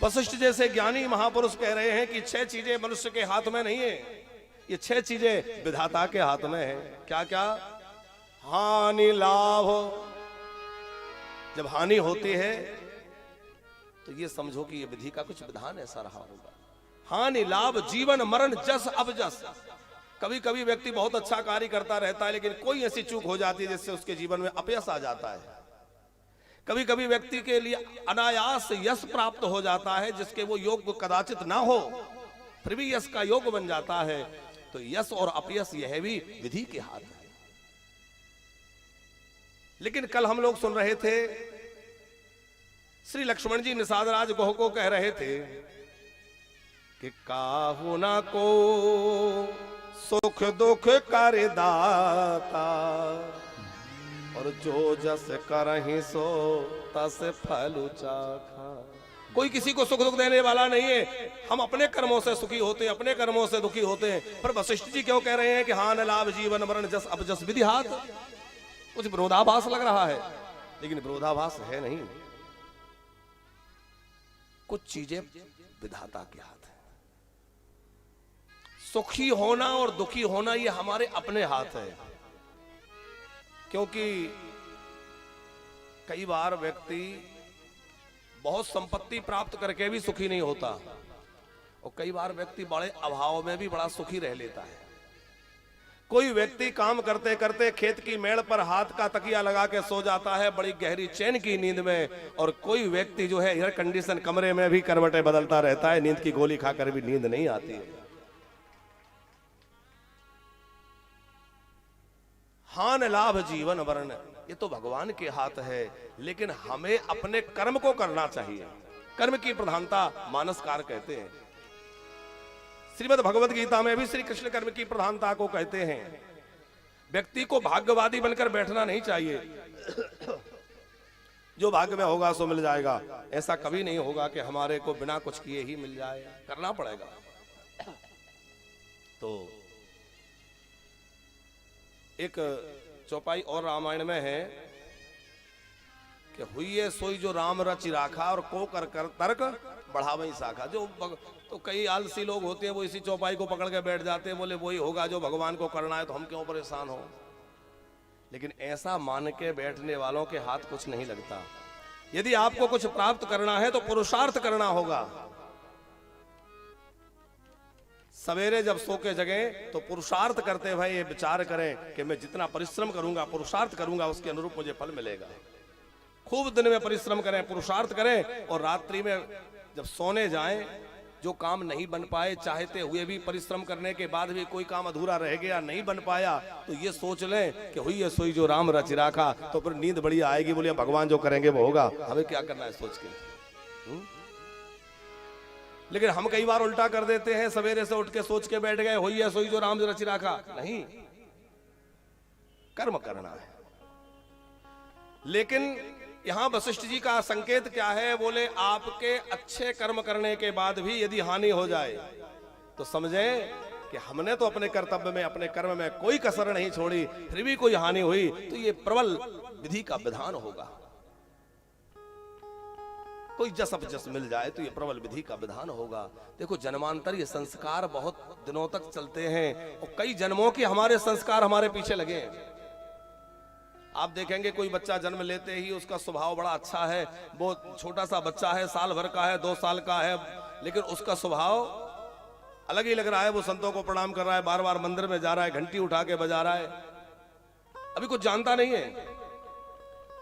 वशिष्ठ जैसे ज्ञानी महापुरुष कह रहे हैं कि 6 चीजें मनुष्य के हाथ में नहीं है, ये 6 चीजें विधाता के हाथ में है। क्या क्या? हानि लाभ। जब हानि होती है तो ये समझो कि ये विधि का कुछ विधान ऐसा रहा होगा। हानि लाभ, जीवन मरण, जस अपजस। कभी कभी व्यक्ति बहुत अच्छा कार्य करता रहता है लेकिन कोई ऐसी चूक हो जाती है जिससे उसके जीवन में अपयश आ जाता है। कभी कभी व्यक्ति के लिए अनायास यश प्राप्त हो जाता है जिसके वो योग्य कदाचित ना हो, फिर भी यश का योग बन जाता है। तो यश और अपयश यह भी विधि के हाथ है। लेकिन कल हम लोग सुन रहे थे, श्री लक्ष्मण जी निषाद राज गोह को कह रहे थे कि काहू ना को सुख दुख कर दाता, और जो जस करहि सो तस फल चाखा। कोई किसी को सुख दुख देने वाला नहीं है, हम अपने कर्मों से सुखी होते हैं, अपने कर्मों से दुखी होते हैं। पर वशिष्ठ जी क्यों कह रहे हैं कि हान लाभ जीवन मरण जस अपजस विधि हाथ? कुछ विरोधाभास लग रहा है, लेकिन विरोधाभास है नहीं। कुछ चीजें विधाता के हाथ है। सुखी होना और दुखी होना ये हमारे अपने हाथ है। क्योंकि कई बार व्यक्ति बहुत संपत्ति प्राप्त करके भी सुखी नहीं होता, और कई बार व्यक्ति बड़े अभाव में भी बड़ा सुखी रह लेता है। कोई व्यक्ति काम करते करते खेत की मेड़ पर हाथ का तकिया लगा के सो जाता है बड़ी गहरी चैन की नींद में, और कोई व्यक्ति जो है एयर कंडीशन कमरे में भी करवटें बदलता रहता है, नींद की गोली खाकर भी नींद नहीं आती है। हान लाभ जीवन मरण ये तो भगवान के हाथ है, लेकिन हमें अपने कर्म को करना चाहिए। कर्म की प्रधानता मानसकार कहते हैं। श्रीमद् भगवद गीता में भी श्री कृष्ण कर्म की प्रधानता को कहते हैं। व्यक्ति को भाग्यवादी बनकर बैठना नहीं चाहिए। जो भाग्य में होगा सो मिल जाएगा, ऐसा कभी नहीं होगा कि हमारे को बिना कुछ किए ही मिल जाए, करना पड़ेगा। तो एक चौपाई और रामायण में है कि हुई सोई जो राम रचि राखा, और को कर कर तर्क बढ़ावई शाखा। जो तो कई आलसी लोग होते हैं वो इसी चौपाई को पकड़ के बैठ जाते हैं, बोले वही होगा जो भगवान को करना है, तो हम क्यों परेशान हो। लेकिन ऐसा मान के बैठने वालों के हाथ कुछ नहीं लगता। यदि आपको कुछ प्राप्त करना है तो पुरुषार्थ करना होगा। सवेरे जब सो के जगे तो पुरुषार्थ करते भाई ये विचार करें कि मैं जितना परिश्रम करूंगा, पुरुषार्थ करूंगा, उसके अनुरूप मुझे फल मिलेगा। खूब दिन में परिश्रम करें, पुरुषार्थ करें, और रात्रि में जब सोने जाएं, जो काम नहीं बन पाए, चाहते हुए भी परिश्रम करने के बाद भी कोई काम अधूरा रह गया, नहीं बन पाया, तो ये सोच लें कि हुई है सोई जो राम रचि राखा। तो फिर नींद बढ़िया आएगी, बोलिए भगवान जो करेंगे वो होगा, हमें क्या करना है सोच के। लेकिन हम कई बार उल्टा कर देते हैं, सवेरे से उठ के सोच के बैठ गए हुई है सोई जो राम रचि राखा। नहीं, कर्म करना है। लेकिन यहां वशिष्ठ जी का संकेत क्या है? बोले आपके अच्छे कर्म करने के बाद भी यदि हानि हो जाए तो समझें कि हमने तो अपने कर्तव्य में, अपने कर्म में कोई कसर नहीं छोड़ी, फिर भी कोई हानि हुई तो ये प्रबल विधि का विधान होगा। कोई जस अपजस मिल जाए तो ये प्रबल विधि का विधान होगा। देखो जन्मांतर ये संस्कार बहुत दिनों तक चलते हैं, और कई जन्मों के हमारे संस्कार हमारे पीछे लगे हैं। आप देखेंगे कोई बच्चा जन्म लेते ही उसका स्वभाव बड़ा अच्छा है, वो छोटा सा बच्चा है, साल भर का है, 2 साल का है, लेकिन उसका स्वभाव अलग ही लग रहा है। वो संतों को प्रणाम कर रहा है, बार बार मंदिर में जा रहा है, घंटी उठा के बजा रहा है, अभी कुछ जानता नहीं है।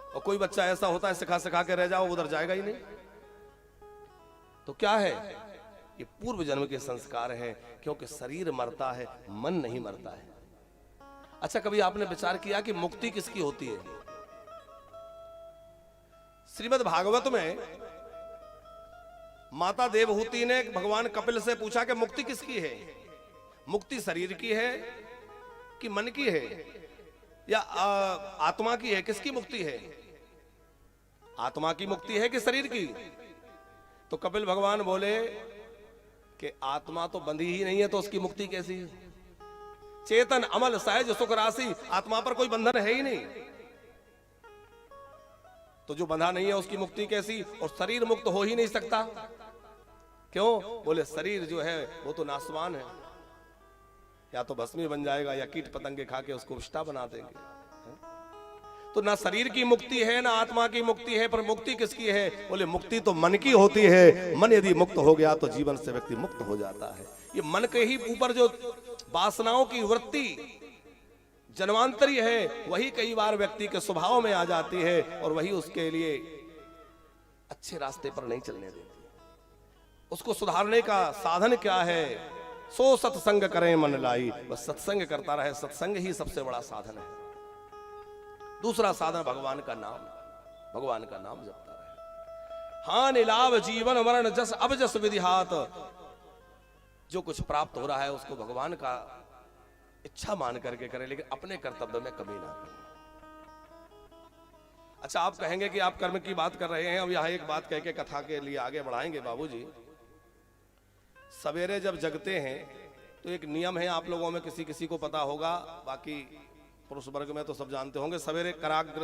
और कोई बच्चा ऐसा होता है सिखा सिखा के रह जाओ, उधर जाएगा ही नहीं। तो क्या है? ये पूर्व जन्म के संस्कार हैं, क्योंकि शरीर मरता है, मन नहीं मरता है। अच्छा, कभी आपने विचार किया कि मुक्ति किसकी होती है? श्रीमद् भागवत में माता देवहूति ने भगवान कपिल से पूछा कि मुक्ति किसकी है? मुक्ति शरीर की है कि मन की है या आत्मा की है? किसकी मुक्ति है? आत्मा की मुक्ति है कि शरीर की? तो कपिल भगवान बोले कि आत्मा तो बंधी ही नहीं है, तो उसकी मुक्ति कैसी? चेतन अमल सहज सुख राशि, आत्मा पर कोई बंधन है ही नहीं, तो जो बंधा नहीं है उसकी मुक्ति कैसी? और शरीर मुक्त हो ही नहीं सकता। क्यों? बोले शरीर जो है वो तो नासवान है, या तो भस्मी बन जाएगा या कीट पतंगे खा के उसको विष्ठा बना देंगे। तो ना शरीर की मुक्ति है ना आत्मा की मुक्ति है, पर मुक्ति किसकी है? बोले मुक्ति तो मन की होती है। मन यदि मुक्त हो गया तो जीवन से व्यक्ति मुक्त हो जाता है। ये मन के ही ऊपर जो वासनाओं की वृत्ति जन्मांतरी है, वही कई बार व्यक्ति के स्वभाव में आ जाती है और वही उसके लिए अच्छे रास्ते पर नहीं चलने देती। उसको सुधारने का साधन क्या है? सो सत्संग करें मन लाई, बस सत्संग करता रहे। सत्संग ही सबसे बड़ा साधन है। दूसरा साधन भगवान का नाम, भगवान का नाम जपता रहे। हानि लाभ जीवन मरण जस अब जस विधिहात, जो कुछ प्राप्त हो रहा है उसको भगवान का इच्छा मान करके करें, लेकिन अपने कर्तव्य में कमी ना करें। अच्छा, आप कहेंगे कि आप कर्म की बात कर रहे हैं, अब यहां एक बात कह के कथा के लिए आगे बढ़ाएंगे बाबूजी। सवेरे जब जगते हैं तो एक नियम है, आप लोगों में किसी किसी को पता होगा, बाकी पुरुष वर्ग में तो सब जानते होंगे। सवेरे कराग्र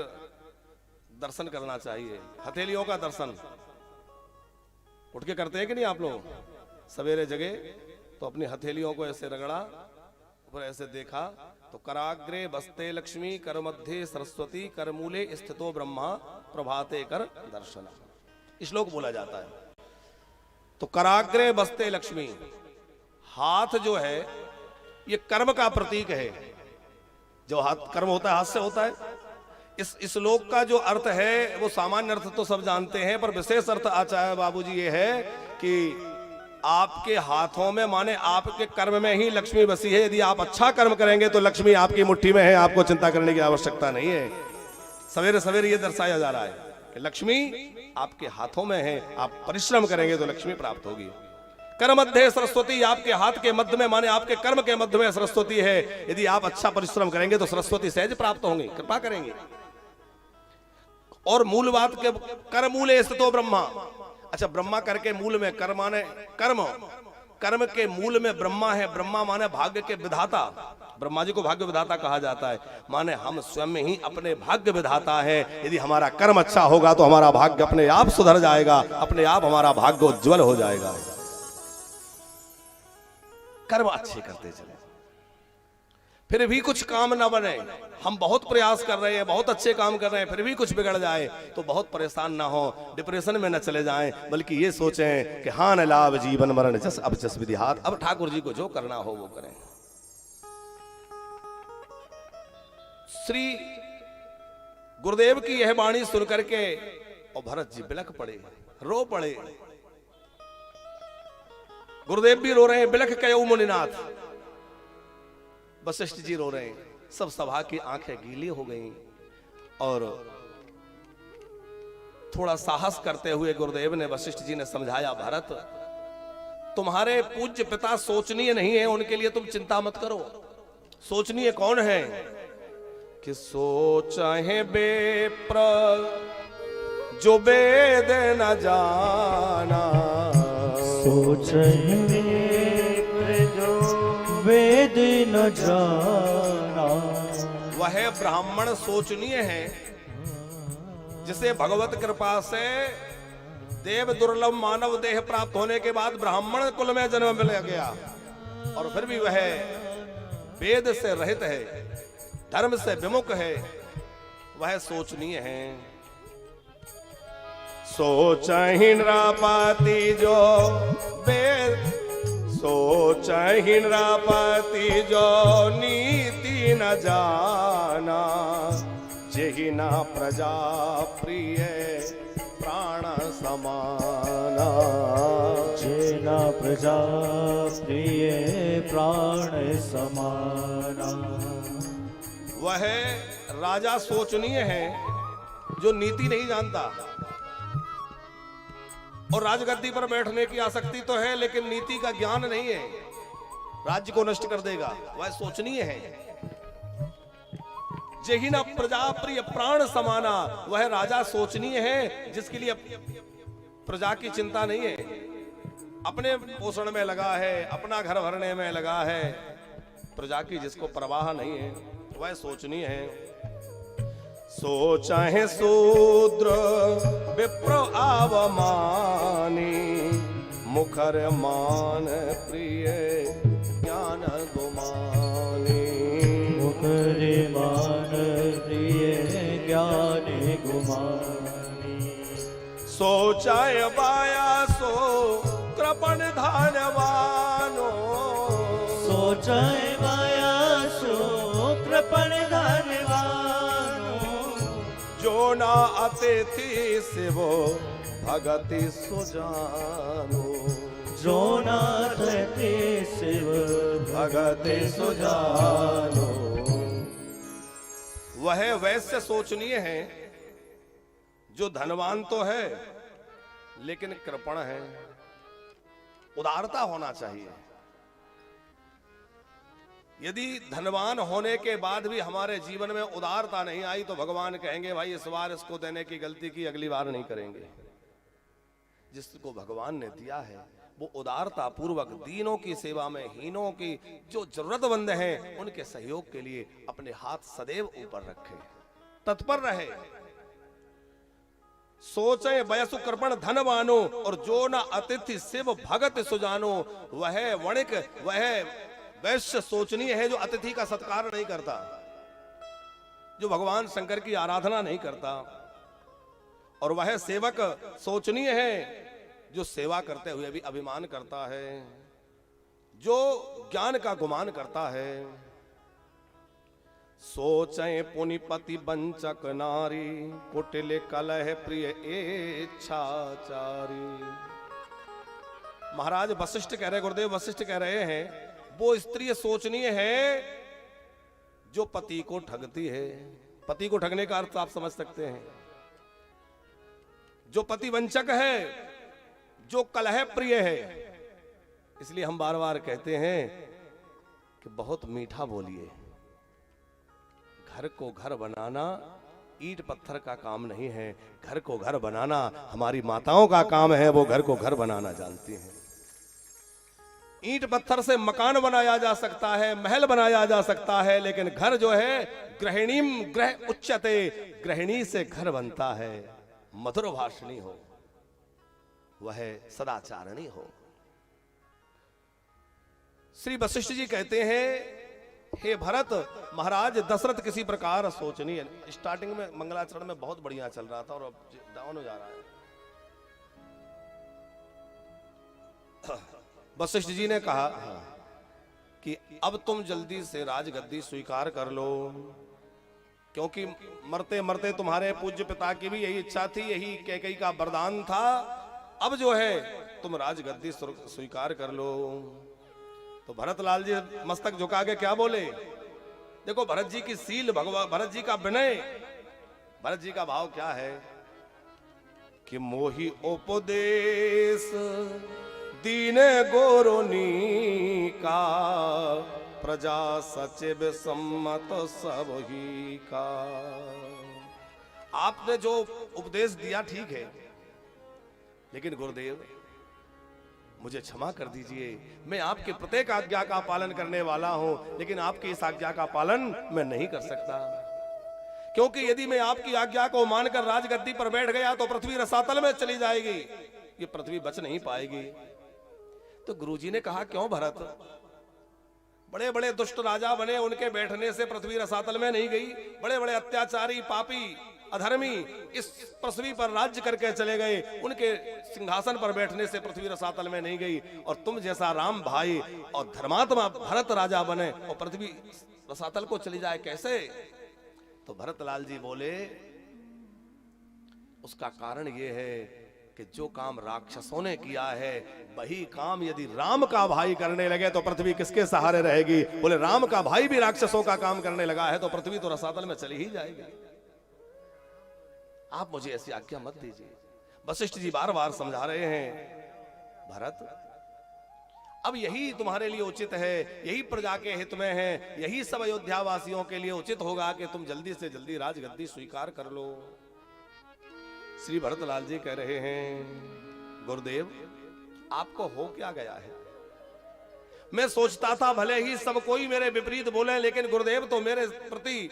दर्शन करना चाहिए, हथेलियों का दर्शन। उठ के करते हैं कि नहीं आप लोग? सवेरे जगे तो अपनी हथेलियों को ऐसे रगड़ा, ऊपर ऐसे देखा तो कराग्रे बस्ते लक्ष्मी, कर मध्य सरस्वती, कर मूले स्थितो ब्रह्मा, प्रभाते कर दर्शन, श्लोक बोला जाता है। तो कराग्रे बस्ते लक्ष्मी, हाथ जो है ये कर्म का प्रतीक है। जो हाथ कर्म होता है हाथ से होता है। इस श्लोक का जो अर्थ है वो सामान्य अर्थ तो सब जानते हैं, पर विशेष अर्थ आचार्य बाबूजी ये है कि आपके हाथों में माने आपके कर्म में ही लक्ष्मी बसी है। यदि आप अच्छा कर्म करेंगे तो लक्ष्मी आपकी मुट्ठी में है, आपको चिंता करने की आवश्यकता नहीं है। सवेरे सवेरे ये दर्शाया जा रहा है कि लक्ष्मी आपके हाथों में है, आप परिश्रम करेंगे तो लक्ष्मी प्राप्त होगी। कर मध्य सरस्वती, आपके हाथ के मध्य में माने आपके कर्म के मध्य में सरस्वती है। यदि आप अच्छा परिश्रम करेंगे तो सरस्वती सहज प्राप्त होंगे, कृपा करेंगे। और मूल बात के कर मूले स्थितो ब्रह्मा। अच्छा, ब्रह्मा करके मूल में, कर माने कर्म, कर्म के मूल में ब्रह्मा है। ब्रह्मा माने भाग्य के विधाता। ब्रह्मा जी को भाग्य विधाता कहा जाता है, माने हम स्वयं ही अपने भाग्य विधाता है। यदि हमारा कर्म अच्छा होगा तो हमारा भाग्य अपने आप सुधर जाएगा, अपने आप हमारा भाग्य उज्जवल हो जाएगा। कर्म अच्छे करते चले, फिर भी कुछ काम ना बने, हम बहुत प्रयास कर रहे हैं, बहुत अच्छे काम कर रहे हैं, फिर भी कुछ बिगड़ जाए तो बहुत परेशान ना हो, डिप्रेशन में न चले जाएं, बल्कि ये सोचें कि हाँ न लाभ जीवन मरण जस अब जस विधिहात। अब ठाकुर जी को जो करना हो वो करें। श्री गुरुदेव की यह वाणी सुन करके और भरत जी बिलख पड़े, रो पड़े। गुरुदेव भी रो रहे हैं, बिलख कयो मुनिनाथ। वशिष्ठ जी रो रहे हैं, सब सभा की आंखें गीली हो गईं। और थोड़ा साहस करते हुए गुरुदेव ने, वशिष्ठ जी ने समझाया, भरत तुम्हारे पूज्य पिता सोचनीय नहीं है, उनके लिए तुम चिंता मत करो। सोचनीय कौन है? कि सोचे बेप्र जो वेद न जाना, सोचे बेप्र जो वेद न जाना, वह ब्राह्मण सोचनीय है जिसे भगवत कृपा से देव दुर्लभ मानव देह प्राप्त होने के बाद ब्राह्मण कुल में जन्म मिल गया, और फिर भी वह वेद से रहित है, धर्म से विमुख है, वह सोचनीय है। सोचहि नृपति जो वेद, सोचहि नृपति जो नीति न जाना, जेहि न प्रजा प्रिय प्राण समाना, जेना प्रजा प्रिय प्राण समाना। वह राजा सोचनीय है जो नीति नहीं जानता, और राजगद्दी पर बैठने की आसक्ति तो है लेकिन नीति का ज्ञान नहीं है, राज्य को नष्ट कर देगा, वह सोचनीय है। जेहि न प्रजा प्रिय प्राण समाना, वह राजा सोचनीय है जिसके लिए प्रजा की चिंता नहीं है, अपने पोषण में लगा है, अपना घर भरने में लगा है, प्रजा की जिसको परवाह नहीं है, वह सोचनीय है। सोचहि शूद्र विप्र आवमानी, मुखर मान प्रिय ज्ञान गुमानी। मुखरे मान प्रिय ज्ञान गुमानी। सोचाय बाया सो कृपण धनवानो। सोचाय बाया सो कृपण धनवानो। जो ना अतिथि शिवो भगति सुजानो। जो नाथ ते शिव भगति सुजानो। वह वैसे सोचनीय है जो धनवान तो है लेकिन कृपण है। उदारता होना चाहिए। यदि धनवान होने के बाद भी हमारे जीवन में उदारता नहीं आई तो भगवान कहेंगे भाई इस बार इसको देने की गलती की, अगली बार नहीं करेंगे। जिसको भगवान ने दिया है वो उदारता पूर्वक दीनों की सेवा में, हीनों की जो जरूरतमंद हैं उनके सहयोग के लिए अपने हाथ सदैव ऊपर रखे, तत्पर रहे। सोचे वयसु कृपण धनवानो और जो न अतिथि शिव भगत सुजानो। वह वणिक, वह वैश्य सोचनीय है जो अतिथि का सत्कार नहीं करता, जो भगवान शंकर की आराधना नहीं करता। और वह सेवक सोचनीय है जो सेवा करते हुए भी अभिमान करता है, जो ज्ञान का गुमान करता है। सोचे पुनिपति वंचक नारी कुटिल कलह प्रिय इच्छाचारी। महाराज वशिष्ठ कह रहे, गुरुदेव वशिष्ठ कह रहे हैं वो स्त्री सोचनीय है जो पति को ठगती है। पति को ठगने का अर्थ आप समझ सकते हैं। जो पति वंचक है, जो कलह प्रिय है। इसलिए हम बार बार कहते हैं कि बहुत मीठा बोलिए। घर को घर बनाना ईंट पत्थर का काम नहीं है, घर को घर बनाना हमारी माताओं का काम है। वो घर को घर बनाना जानती हैं। ईंट पत्थर से मकान बनाया जा सकता है, महल बनाया जा सकता है, लेकिन घर जो है गृहिणीम गृह उच्यते, गृहिणी से घर बनता है। मधुर भाषणी हो, वह सदाचारणी हो। श्री वशिष्ठ जी कहते हैं हे भरत, महाराज दशरथ किसी प्रकार सोचनीय। स्टार्टिंग में मंगलाचरण में बहुत बढ़िया चल रहा था और अब डाउन हो जा रहा है। वशिष्ठ जी ने कहा कि अब तुम जल्दी से राजगद्दी स्वीकार कर लो, क्योंकि मरते मरते तुम्हारे पूज्य पिता की भी यही इच्छा थी, यही कैकेयी का वरदान था। अब जो है तुम राजगद्दी स्वीकार कर लो। तो भरतलाल जी मस्तक झुका के क्या बोले? देखो भरत जी की सील, भरत जी का विनय, भरत जी का भाव क्या है कि मोहि उपदेश दीन गोरोनी का, प्रजा सचिव सम्मत सब ही का। आपने जो उपदेश दिया ठीक है, लेकिन गुरुदेव मुझे क्षमा कर दीजिए, मैं आपके प्रत्येक आज्ञा का पालन करने वाला हूं, लेकिन आपकी इस आज्ञा का पालन मैं नहीं कर सकता। क्योंकि यदि मैं आपकी आज्ञा को मानकर राजगद्दी पर बैठ गया तो पृथ्वी रसातल में चली जाएगी, ये पृथ्वी बच नहीं पाएगी। तो गुरुजी ने कहा क्यों भरत? बड़े बड़े दुष्ट राजा बने, उनके बैठने से पृथ्वी रसातल में नहीं गई। बड़े बड़े अत्याचारी, पापी, अधर्मी इस पृथ्वी पर राज्य करके चले गए, उनके सिंहासन पर बैठने से पृथ्वी रसातल में नहीं गई। और तुम जैसा राम भाई और धर्मात्मा भरत राजा बने और पृथ्वी रसातल को चली जाए, कैसे? तो भरतलाल जी बोले उसका कारण ये है कि जो काम राक्षसों ने किया है वही काम यदि राम का भाई करने लगे तो पृथ्वी किसके सहारे रहेगी? बोले राम का भाई भी राक्षसों का काम करने लगा है तो पृथ्वी तो रसातल में चली ही जाएगी। आप मुझे ऐसी आज्ञा मत दीजिए। वशिष्ठ जी बार बार समझा रहे हैं भरत, अब यही तुम्हारे लिए उचित है, यही प्रजा के हित में है, यही सब अयोध्या वासियों के लिए उचित होगा कि तुम जल्दी से जल्दी राजगद्दी स्वीकार कर लो। श्री भरतलाल जी कह रहे हैं गुरुदेव आपको हो क्या गया है? मैं सोचता था भले ही सब कोई मेरे विपरीत बोले, लेकिन गुरुदेव तो मेरे प्रति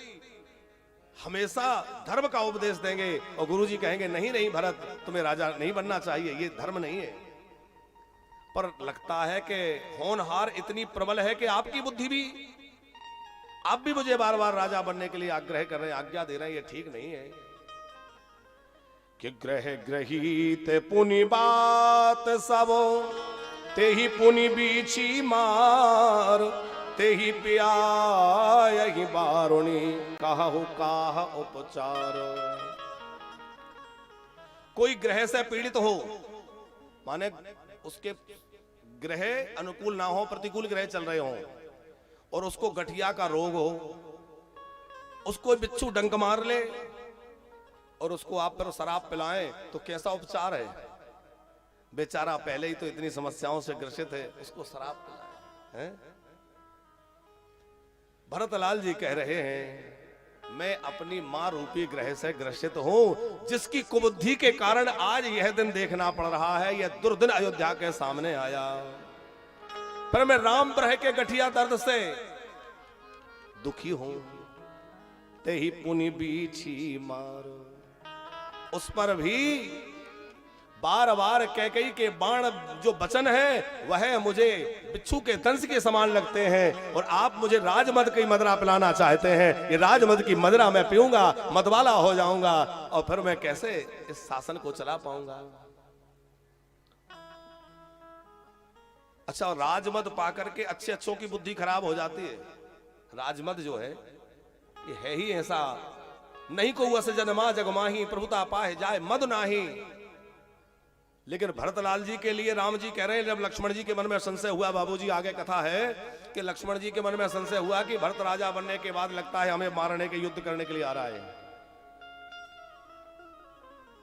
हमेशा धर्म का उपदेश देंगे और गुरुजी कहेंगे नहीं नहीं भरत, तुम्हें राजा नहीं बनना चाहिए, ये धर्म नहीं है। पर लगता है कि होनहार इतनी प्रबल है कि आपकी बुद्धि भी, आप भी मुझे बार बार राजा बनने के लिए आग्रह कर रहे हैं, आज्ञा दे रहे हैं, ये ठीक नहीं है। कि ग्रह ग्रहीत पुनि बात सब, ते ही पुनि बीछी मार, ते ही पियायहि बारुणी, कहु काह उपचार। कोई ग्रह से पीड़ित हो, माने उसके ग्रह अनुकूल ना हो, प्रतिकूल ग्रह चल रहे हो, और उसको गठिया का रोग हो, उसको बिच्छू डंक मार ले और उसको आप पर शराब पिलाएं, तो कैसा उपचार है? बेचारा पहले ही तो इतनी समस्याओं से ग्रसित है, उसको शराब पिलाएं हैं? भरतलाल जी कह रहे हैं, मैं अपनी मां रूपी ग्रह से ग्रसित हूं, जिसकी कुबुद्धि के कारण आज यह दिन देखना पड़ रहा है, यह दुर्दिन अयोध्या के सामने आया। पर मैं राम ग्रह के गठिया दर्द से दुखी हूं, ते ही पुनि बीछी मार। उस पर भी बार बार कैकेयी के बाण जो वचन है वह मुझे बिच्छू के दंश के समान लगते हैं, और आप मुझे राजमद की मदरा पिलाना चाहते हैं। ये राजमद की मदरा मैं पीऊंगा, मदवाला हो जाऊंगा, और फिर मैं कैसे इस शासन को चला पाऊंगा? अच्छा, और राजमद पाकर के अच्छे अच्छों की बुद्धि खराब हो जाती है। राजमद जो है ये है ही ऐसा, नहीं को अस जनमा जगमाही, प्रभुता पाए जाए मद नाही। लेकिन भरतलाल जी के लिए राम जी कह रहे हैं, जब लक्ष्मण जी के मन में संशय हुआ, बाबूजी आगे कथा है कि लक्ष्मण जी के मन में संशय हुआ कि भरत राजा बनने के बाद लगता है हमें मारने के, युद्ध करने के लिए आ रहा है,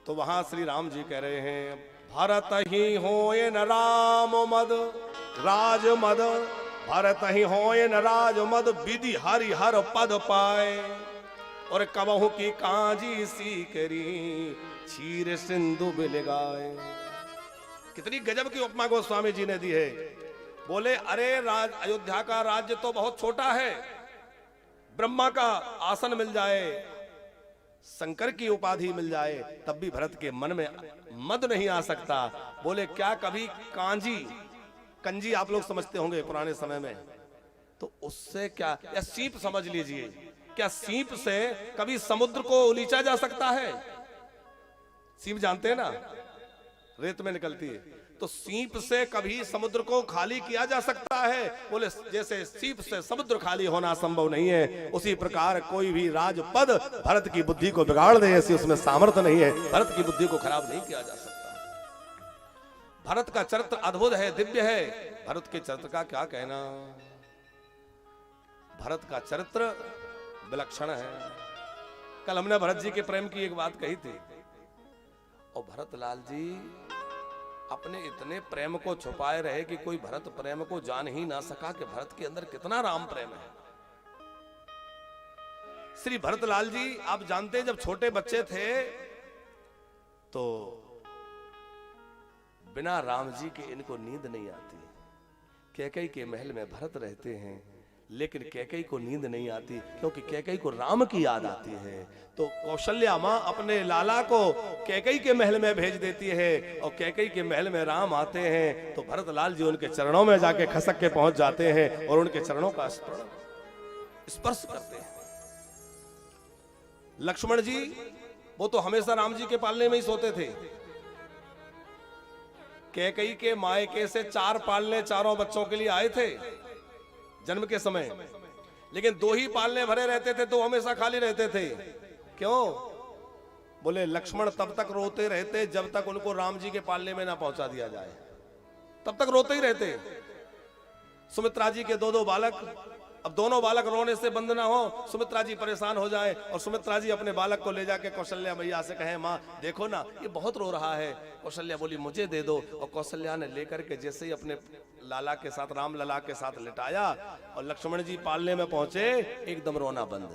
तो वहां श्री राम जी कह रहे हैं, भरत ही होए न राम मद राज मद, भरत ही होए न राज मद, विधि हरि हर पद पाए, और कबहू की काजी सी करी, क्षीर सिंधु बिल गाए। कितनी गजब की उपमा गोस्वामी जी ने दी है। बोले अरे अयोध्या का राज्य तो बहुत छोटा है, ब्रह्मा का आसन मिल जाए, शंकर की उपाधि मिल जाए, तब भी भरत के मन में मद नहीं आ सकता। बोले क्या कभी कांजी, कंजी आप लोग समझते होंगे पुराने समय में, तो उससे क्या, या सीप समझ लीजिए, क्या सीप से कभी समुद्र को उलीचा जा सकता है? सीप जानते हैं ना, रेत में निकलती है, तो सीप से कभी समुद्र को खाली किया जा सकता है? बोले जैसे सीप से समुद्र खाली होना संभव नहीं है, उसी प्रकार कोई भी राजपद भरत की बुद्धि को बिगाड़ दे, ऐसी उसमें सामर्थ्य नहीं है, भरत की बुद्धि को खराब नहीं किया जा सकता। भरत का चरित्र अद्भुत है, दिव्य है। भरत के चरित्र का क्या कहना, भरत का चरित्र विलक्षण है। कल हमने भरत जी के प्रेम की एक बात कही थी, और भरतलाल जी अपने इतने प्रेम को छुपाए रहे कि कोई भरत प्रेम को जान ही ना सका कि भरत के अंदर कितना राम प्रेम है। श्री भरतलाल जी आप जानते हैं, जब छोटे बच्चे थे तो बिना राम जी के इनको नींद नहीं आती। कैकेयी के महल में भरत रहते हैं, लेकिन कैकेयी को नींद नहीं आती, क्योंकि कैकेयी को राम की याद आती है। तो कौशल्या मां अपने लाला को कैकेयी के महल में भेज देती है, और कैकेयी के महल में राम आते हैं तो भरतलाल जी उनके चरणों में जाके खसक के पहुंच जाते हैं और उनके चरणों का स्पर्श करते हैं। लक्ष्मण जी वो तो हमेशा राम जी के पालने में ही सोते थे। कैकेयी के मायके से 4 पालने चारों बच्चों के लिए आए थे जन्म के समय, लेकिन 2 ही पालने भरे रहते थे, तो हमेशा खाली रहते थे। क्यों? बोले लक्ष्मण तब तक रोते रहते जब तक उनको राम जी के पालने में ना पहुंचा दिया जाए, तब तक रोते ही रहते। सुमित्रा जी के 2 बालक, अब दोनों बालक रोने से बंद ना हो, सुमित्रा जी परेशान हो जाए और सुमित्रा जी अपने बालक को ले जाके कौशल्या मैया से कहे, माँ देखो ना ये बहुत रो रहा है। कौशल्या बोली मुझे दे दो, और कौशल्या ने लेकर के जैसे ही अपने लाला के साथ, राम लला के साथ लिटाया, और लक्ष्मण जी पालने में पहुंचे, एकदम रोना बंद,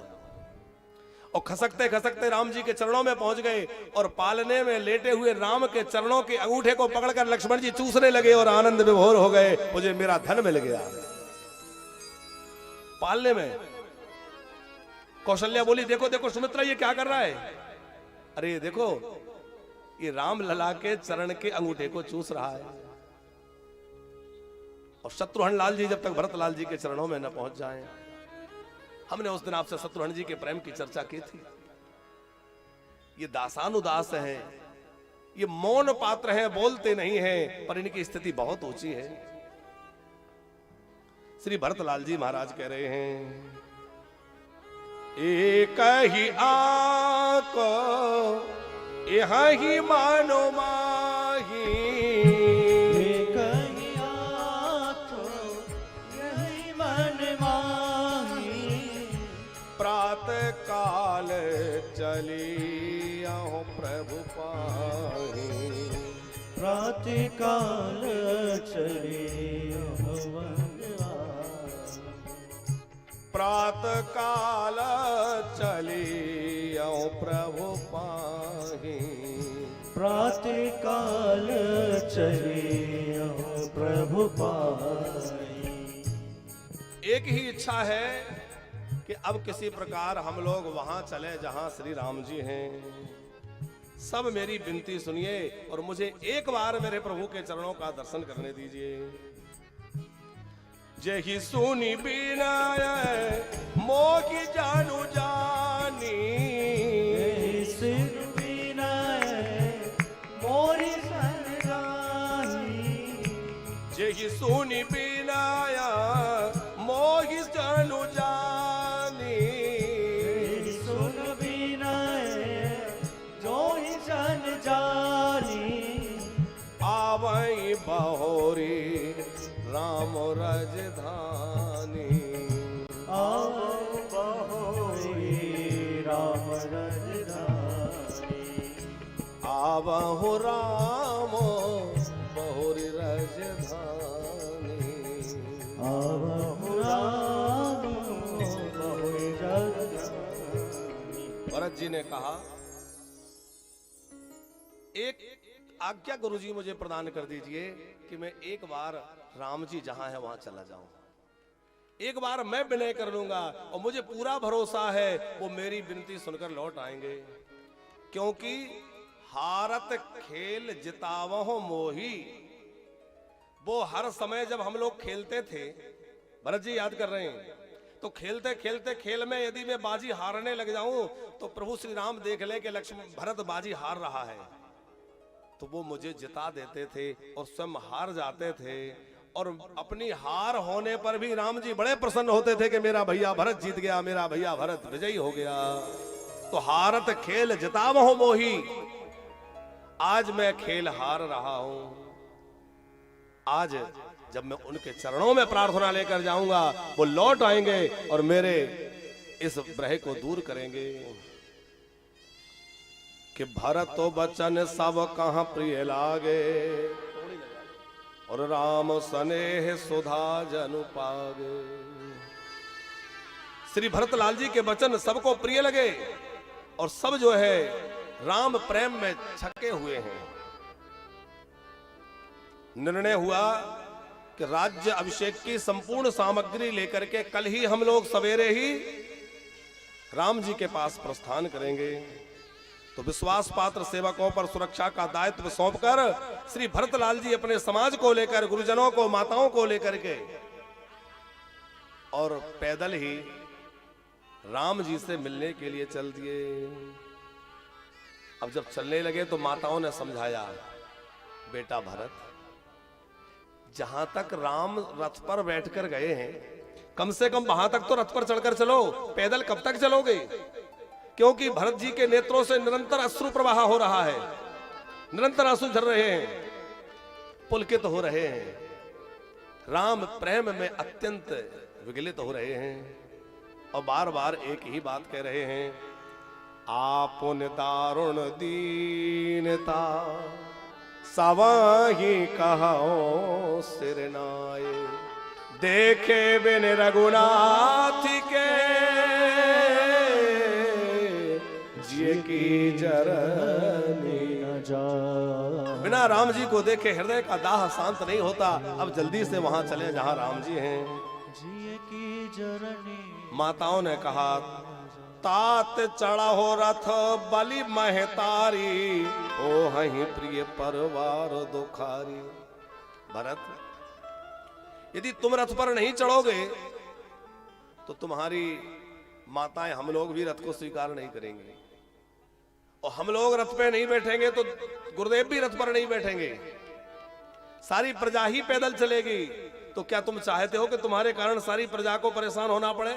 और खसकते खसकते राम जी के चरणों में पहुंच गए, और पालने में लेटे हुए राम के चरणों के अंगूठे को पकड़कर लक्ष्मण जी चूसने लगे और आनंद विभोर हो गए, मुझे मेरा धन मिल गया। पालने में कौशल्या बोली देखो देखो सुमित्रा ये क्या कर रहा है? अरे देखो ये राम लला के चरण के अंगूठे को चूस रहा है। और शत्रुघ्न लाल जी जब तक भरत लाल जी के चरणों में न पहुंच जाएं, हमने उस दिन आपसे शत्रुघ्न जी के प्रेम की चर्चा की थी। ये दासानुदास हैं, ये मौन पात्र हैं, बोलते नहीं हैं, पर इनकी स्थिति बहुत ऊंची है। श्री भरतलाल जी महाराज कह रहे हैं, एक ही आंख यह ही मानो माही, एक ही आँख यही मन माही, प्रातः काल चली आहो प्रभु पाही, प्रातः काल चले प्रातः काल चली आहो प्रभु पाही, प्रातः काल चले प्रभु पाही। एक ही इच्छा है कि अब किसी प्रकार हम लोग वहां चले जहां श्री राम जी हैं। सब मेरी विनती सुनिए और मुझे एक बार मेरे प्रभु के चरणों का दर्शन करने दीजिए। जही सुनी बिना मोगी जानू जानी, सिर बिना मोरी सरदानी, जही सुनी बिना मोगी जानू जानी, सुन बिना जो ही जन जानी, आवई बहोरी राम राजधानी, आओ बहोरी राम राजधानी, आवहु राम बहोरी राजधानी। आओ राम बहोरी राजधानी। भरत जी ने कहा, एक आज्ञा गुरुजी मुझे प्रदान कर दीजिए कि मैं एक बार राम जी जहां है वहां चला जाऊं। एक बार मैं विनय कर लूंगा और मुझे पूरा भरोसा है वो मेरी विनती सुनकर लौट आएंगे, क्योंकि हारत खेल जितावहो मोही, वो हर समय जब हम लोग खेलते थे, भरत जी याद कर रहे हैं, तो खेलते खेलते खेल में यदि मैं बाजी हारने लग जाऊं तो प्रभु श्री राम देख ले कि लक्ष्मण भरत बाजी हार रहा है, तो वो मुझे जिता देते थे और स्वयं हार जाते थे। और अपनी हार होने पर भी राम जी बड़े प्रसन्न होते थे कि मेरा भैया भरत जीत गया, मेरा भैया भरत विजयी हो गया। तो हारत खेल जितावहो मोही, आज मैं खेल हार रहा हूं। आज जब मैं उनके चरणों में प्रार्थना लेकर जाऊंगा, वो लौट आएंगे और मेरे इस भ्रह को दूर करेंगे कि भरत तो बचन सब कहां प्रिय लागे, और राम स्नेह सुधा जनु पागे। श्री भरतलाल जी के वचन सबको प्रिय लगे और सब जो है राम प्रेम में छके हुए हैं। निर्णय हुआ कि राज्य अभिषेक की संपूर्ण सामग्री लेकर के कल ही हम लोग सवेरे ही राम जी के पास प्रस्थान करेंगे। तो विश्वास पात्र सेवकों पर सुरक्षा का दायित्व सौंपकर श्री भरतलाल जी अपने समाज को लेकर, गुरुजनों को, माताओं को लेकर के और पैदल ही राम जी से मिलने के लिए चल दिए। अब जब चलने लगे तो माताओं ने समझाया, बेटा भरत, जहां तक राम रथ पर बैठकर गए हैं, कम से कम वहां तक तो रथ पर चढ़कर चलो, पैदल कब तक चलोगे? क्योंकि भरत जी के नेत्रों से निरंतर अश्रु प्रवाह हो रहा है, निरंतर आंसू झर रहे हैं, पुलकित हो रहे हैं, राम प्रेम में अत्यंत विगलित हो रहे हैं और बार बार एक ही बात कह रहे हैं, आपुन दारुण दीनता सवाही कहो सिरनाए, देखे बिन रघुनाथ के जिए की जरनी न जा। बिना राम जी को देखे हृदय का दाह शांत नहीं होता। अब जल्दी से वहां चले जहां राम जी हैं। जिए की जरनी। माताओं ने कहा, तात चढ़ा हो रथ बलि महतारी, ओ हहीं प्रिय परवार दुखारी। भरत, यदि तुम रथ पर नहीं चढ़ोगे तो तुम्हारी माताएं, हम लोग भी रथ को स्वीकार नहीं करेंगे, और हम लोग रथ पे नहीं बैठेंगे तो गुरुदेव भी रथ पर नहीं बैठेंगे, सारी प्रजा ही पैदल चलेगी। तो क्या तुम चाहते हो कि तुम्हारे कारण सारी प्रजा को परेशान होना पड़े?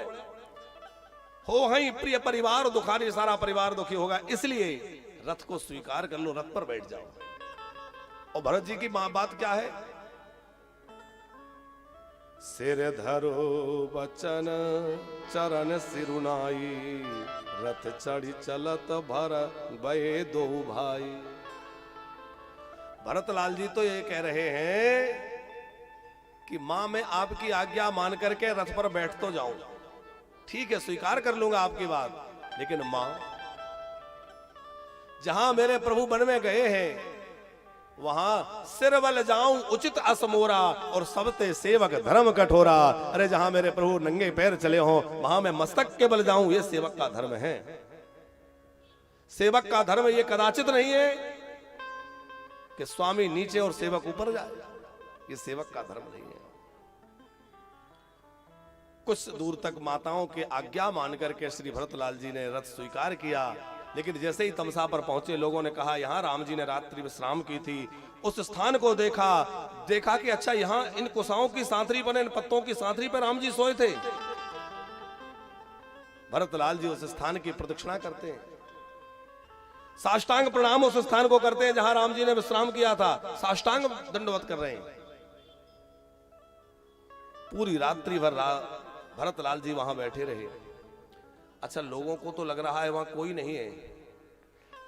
हो ही प्रिय परिवार दुखारी, सारा परिवार दुखी होगा, इसलिए रथ को स्वीकार कर लो, रथ पर बैठ जाओ। और भरत जी की बात क्या है? सिर धरो बचन चरण सिरुनाई, रथ चढ़ी चलत भर बहे दो भाई। भरतलाल जी तो ये कह रहे हैं कि मां मैं आपकी आज्ञा मान करके रथ पर बैठ तो जाऊं, ठीक है स्वीकार कर लूंगा आपकी बात, लेकिन मां जहां मेरे प्रभु वन में गए हैं वहां सिर बल जाऊं उचित असमोरा, और सबते सेवक धर्म कठोरा। अरे जहां मेरे प्रभु नंगे पैर चले हों वहां मैं मस्तक के बल जाऊं, ये सेवक का धर्म है। सेवक का धर्म ये कदाचित नहीं है कि स्वामी नीचे और सेवक ऊपर जाए, ये सेवक का धर्म नहीं है। कुछ दूर तक माताओं के आज्ञा मानकर के श्री भरतलाल जी ने रथ स्वीकार किया, लेकिन जैसे ही तमसा पर पहुंचे लोगों ने कहा यहां राम जी ने रात्रि विश्राम की थी। उस स्थान को देखा कि अच्छा यहां इन कुशाओं की सांथरी पर, इन पत्तों की सांथरी पर राम जी सोए थे। भरतलाल जी उस स्थान की प्रदक्षिणा करते हैं, साष्टांग प्रणाम उस स्थान को करते हैं जहां राम जी ने विश्राम किया था, साष्टांग दंडवत कर रहे हैं। पूरी रात्रि भर भरतलाल जी वहां बैठे रहे। अच्छा लोगों को तो लग रहा है वहां कोई नहीं है,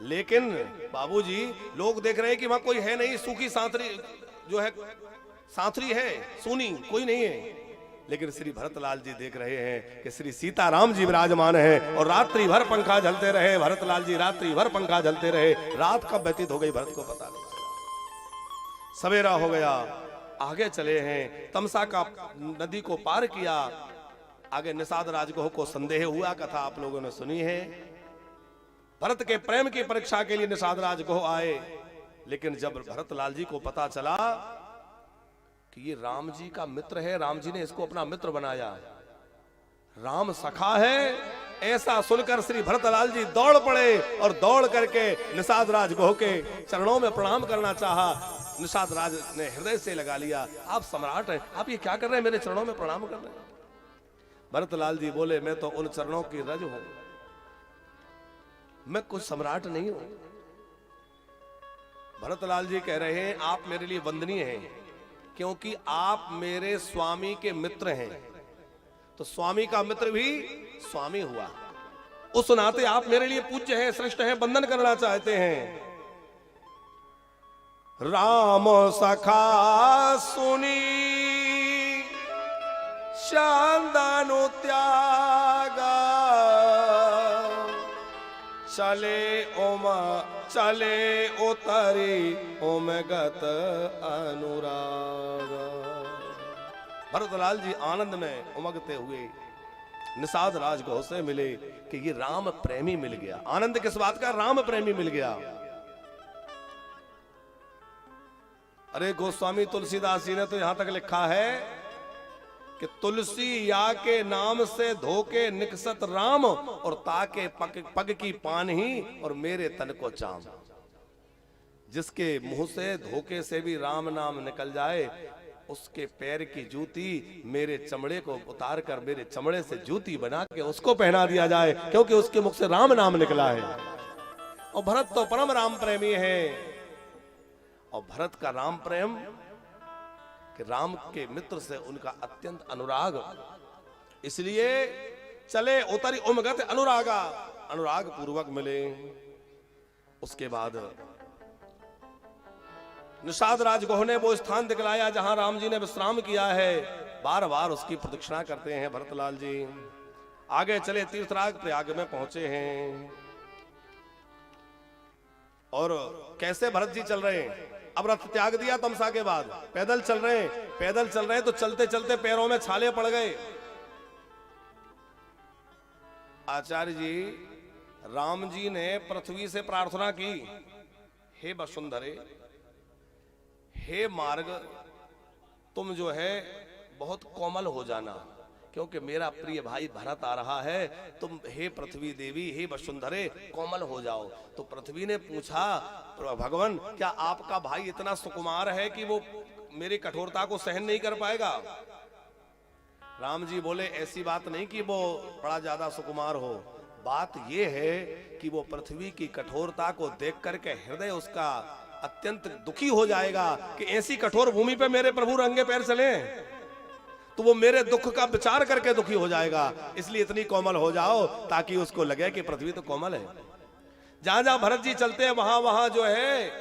लेकिन बाबूजी लोग देख रहे हैं कि वहां कोई है नहीं, सूखी सांथरी जो है सांथरी है, सुनी कोई नहीं है। लेकिन श्री भरतलाल जी देख रहे हैं कि श्री सीताराम जी विराजमान है, और रात्रि भर पंखा जलते रहे। भरतलाल जी रात्रि भर पंखा जलते रहे, रात कब व्यतीत हो गई भरत को पता नहीं चला। सवेरा हो गया, आगे चले हैं, तमसा का नदी को पार किया, आगे निषाद राजगोह को संदेह हुआ, कथा आप लोगों ने सुनी है। भरत के प्रेम की परीक्षा के लिए निषाद राजगोह आए, लेकिन जब भरतलाल जी को पता चला कि ये राम जी का मित्र है, राम जी ने इसको अपना मित्र बनाया, राम सखा है, ऐसा सुनकर श्री भरतलाल जी दौड़ पड़े और दौड़ करके निषाद राजगोह के चरणों में प्रणाम करना चाहा। निषाद राज ने हृदय से लगा लिया, आप सम्राट हैं, आप ये क्या कर रहे हैं, मेरे चरणों में प्रणाम कर रहे हैं। भरतलाल जी बोले मैं तो उन चरणों की रज हूं, मैं कुछ सम्राट नहीं हूं। भरतलाल जी कह रहे हैं आप मेरे लिए वंदनीय हैं, क्योंकि आप मेरे स्वामी के मित्र हैं, तो स्वामी का मित्र भी स्वामी हुआ, उस नाते आप मेरे लिए पूज्य हैं, श्रेष्ठ हैं, वंदन करना चाहते हैं। राम सखा सुनी शांदानु त्यागा, चले उतरी ओमगत अनुराग। भरतलाल जी आनंद में उमगते हुए निषाद राजगोह से मिले कि ये राम प्रेमी मिल गया। आनंद किस बात का? राम प्रेमी मिल गया। अरे गोस्वामी तुलसीदास जी ने तो यहां तक लिखा है कि तुलसी या के नाम से धोके निकसत राम, और ताके पग की पान ही और मेरे तन को चाम। जिसके मुंह से धोखे से भी राम नाम निकल जाए, उसके पैर की जूती मेरे चमड़े को उतार कर मेरे चमड़े से जूती बना के उसको पहना दिया जाए, क्योंकि उसके मुख से राम नाम निकला है। और भरत तो परम राम प्रेमी है, और भरत का राम प्रेम कि राम के मित्र से उनका अत्यंत अनुराग, इसलिए चले उतरी उमगत अनुरागा, अनुराग पूर्वक मिले। उसके बाद निषाद राजगोह ने वो स्थान दिखलाया जहां राम जी ने विश्राम किया है, बार बार उसकी प्रदक्षिणा करते हैं भरतलाल जी। आगे चले तीर्थराज प्रयाग में पहुंचे हैं, और कैसे भरत जी चल रहे हैं, अब रथ त्याग दिया तमसा के बाद, पैदल चल रहे हैं, तो चलते चलते पैरों में छाले पड़ गए। आचार्य जी, राम जी ने पृथ्वी से प्रार्थना की, हे वसुंधरे, हे मार्ग, तुम जो है बहुत कोमल हो जाना, क्योंकि मेरा प्रिय भाई भरत आ रहा है, तुम हे पृथ्वी देवी, हे वसुंधरे, कोमल हो जाओ। तो पृथ्वी ने पूछा, भगवान क्या आपका भाई इतना सुकुमार है कि वो मेरी कठोरता को सहन नहीं कर पाएगा? राम जी बोले, ऐसी बात नहीं कि वो बड़ा ज्यादा सुकुमार हो, बात ये है कि वो पृथ्वी की कठोरता को देख करके हृदय उसका अत्यंत दुखी हो जाएगा कि ऐसी कठोर भूमि पे मेरे प्रभु रंगे पैर चले, तो वो मेरे दुख का विचार करके दुखी हो जाएगा। इसलिए इतनी कोमल हो जाओ ताकि उसको लगे कि पृथ्वी तो कोमल है। जहां जहां भरत जी चलते हैं वहां वहां जो है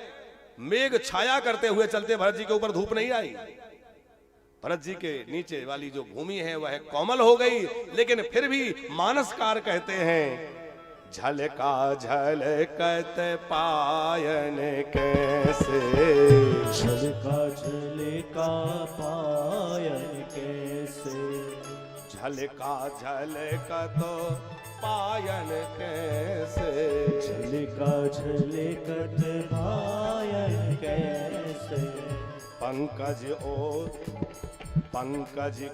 मेघ छाया करते हुए चलते, भरत जी के ऊपर धूप नहीं आई। भरत जी के नीचे वाली जो भूमि है वह कोमल हो गई, लेकिन फिर भी मानसकार कहते हैं, झलका झलकत पायन कैसे, झलका झलका पायन कैसे, झलका झलकत पायन कैसे, झलका झलकत पायन कैसे, पंकज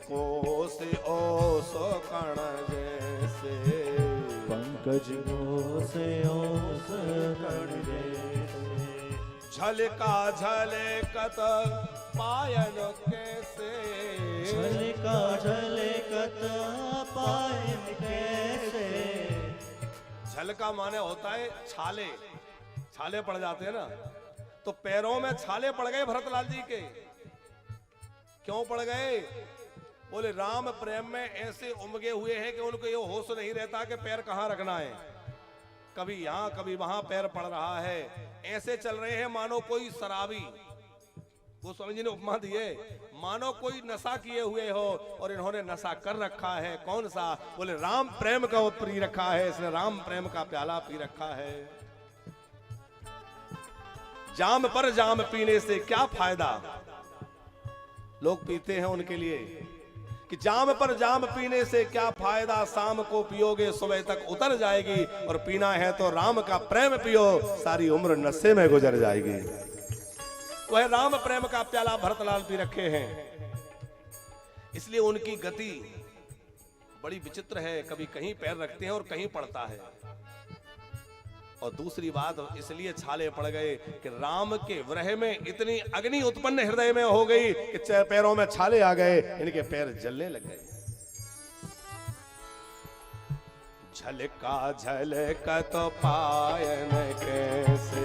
कोस ओस कण जैसे, पंकज कोस ओस कण जैसे, झलका झलकत पायन कैसे, झलका झलकत पायन कैसे। झलका माने होता है छाले, छाले पड़ जाते हैं ना, तो पैरों में छाले पड़ गए भरतलाल जी के। क्यों पड़ गए? बोले राम प्रेम में ऐसे उमगे हुए हैं कि उनको ये होश नहीं रहता कि पैर कहां रखना है, कभी यहां कभी वहां पैर पड़ रहा है। ऐसे चल रहे हैं मानो कोई शराबी, वो स्वामी जी ने उपमा दिए, मानो कोई नशा किए हुए हो और इन्होंने नशा कर रखा है। कौन सा? बोले राम प्रेम का वो पी रखा है, इसने राम प्रेम का प्याला पी रखा है। जाम पर जाम पीने से क्या फायदा, लोग पीते हैं उनके लिए कि जाम पर जाम पीने से क्या फायदा, शाम को पियोगे सुबह तक उतर जाएगी, और पीना है तो राम का प्रेम पियो, सारी उम्र नशे में गुजर जाएगी। वह राम प्रेम का प्याला भरतलाल पी रखे हैं, इसलिए उनकी गति बड़ी विचित्र है, कभी कहीं पैर रखते हैं और कहीं पड़ता है। और दूसरी बात इसलिए छाले पड़ गए कि राम के विरह में इतनी अग्नि उत्पन्न हृदय में हो गई कि पैरों में छाले आ गए, इनके पैर जलने लग गए। झलका झलकत पायन कैसे,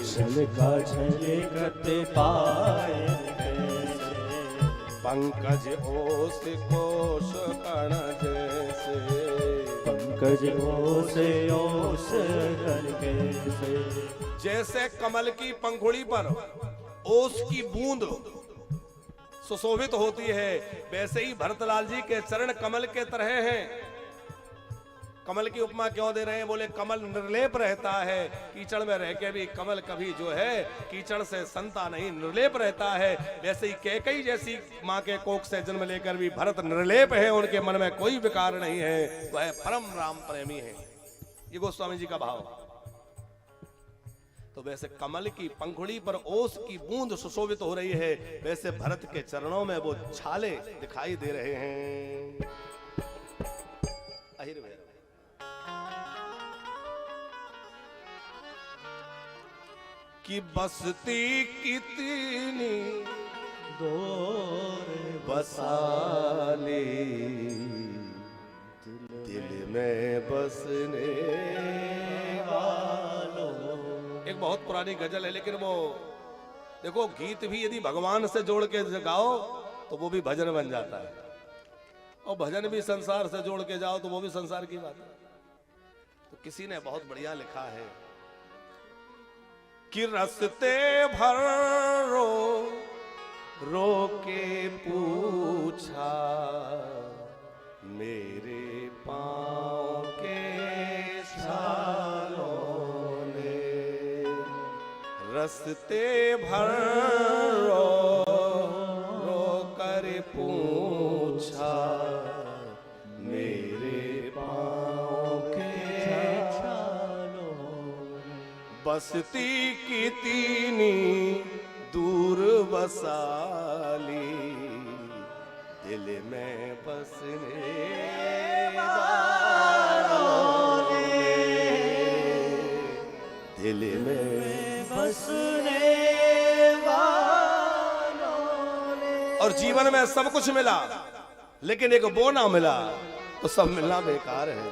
झलका झलकत पायन कैसे, पंकज ओस कोश कण जैसे, पंकज ओस कण कैसे। जैसे कमल की पंखुड़ी पर ओस की बूंद सुशोभित होती है, वैसे ही भरतलाल जी के चरण कमल के तरह हैं। कमल की उपमा क्यों दे रहे हैं? बोले कमल निर्लेप रहता है, कीचड़ में रह के भी कमल कभी जो है कीचड़ से संता नहीं, निर्लेप रहता है। वैसे ही कैकई जैसी माँ के कोख से जन्म लेकर भी भरत निर्लेप है, उनके मन में कोई विकार नहीं है, वह परम राम प्रेमी है। ये गोस्वामी जी का भाव। तो वैसे कमल की पंखुड़ी पर ओस की बूंद सुशोभित हो रही है, वैसे भरत के चरणों में वो छाले दिखाई दे रहे हैं। अहिर भैया कि बसती कितनी दूर बसाली, दिल में बसने वालों। एक बहुत पुरानी गजल है, लेकिन वो देखो गीत भी यदि भगवान से जोड़ के गाओ तो वो भी भजन बन जाता है, और भजन भी संसार से जोड़ के जाओ तो वो भी संसार की बात है। तो किसी ने बहुत बढ़िया लिखा है कि रस्ते भर रो के पूछा, मेरे पाँव के छालों ने, रस्ते भर रो कर पूछा, मेरे पाँव के बसती कितनी दूर बसाली, दिल में बसने वालों ने, दिल में बसने वालों ने। और जीवन में सब कुछ मिला लेकिन एक वो ना मिला तो सब मिलना बेकार है।